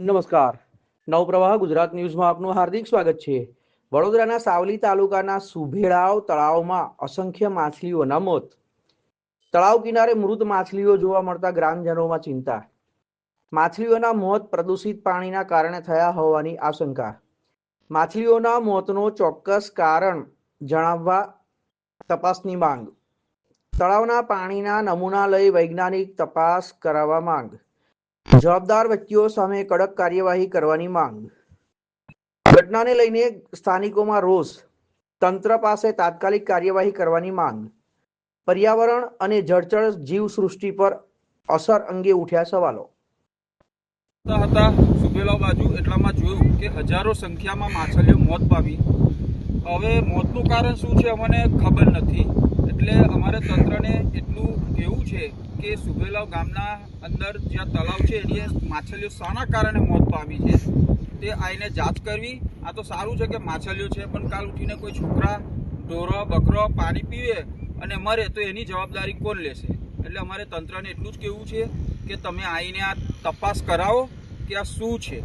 નમસ્કાર. નવપ્રવાહ ગુજરાત ન્યૂઝમાં આપનું હાર્દિક સ્વાગત છે. વડોદરાના સાવલી તાલુકાના સુભેળાવ તળાવમાં અસંખ્ય માછલીઓના મોત. તળાવ કિનારે મૃત માછલીઓ જોવા મળતા ગ્રામજનોમાં ચિંતા. માછલીઓના મોત પ્રદૂષિત પાણીના કારણે થયા હોવાની આશંકા. માછલીઓના મોતનો ચોક્કસ કારણ જણાવવા તપાસની માંગ. તળાવના પાણીના નમૂના લઈ વૈજ્ઞાનિક તપાસ કરાવવા માંગ. જવાબદાર વ્યક્તિઓ સામે કડક કાર્યવાહી કરવાની માંગ. ઘટનાને લઈને સ્થાનિકોમાં રોષ. તંત્ર પાસે તાત્કાલિક કાર્યવાહી કરવાની માંગ. પર્યાવરણ અને જળચર જીવસૃષ્ટિ પર અસર અંગે ઉઠ્યા સવાલો. હતા સુભેલાવ બાજુ એટલામાં જોયું કે હજારો સંખ્યામાં માછલીઓ મોત પામી. હવે મોતનું કારણ શું છે અમને ખબર નથી. એટલે અમારે તંત્રને એટલું કહેવું છે કે સુભેલાવ ગામના અંદર જ્યાં તળાવ છે એની માછલીઓ શાના કારણે મોત પામી છે તે આવીને જાંચ કરવી. આ તો સારું છે કે માછલીઓ છે, પણ કાલ ઉઠીને કોઈ છોકરા ઢોરો બકરો પાણી પીવે અને મરે તો એની જવાબદારી કોણ લેશે? એટલે અમારે તંત્રને એટલું જ કહેવું છે કે તમે આવીને આ તપાસ કરાવો કે આ શું છે.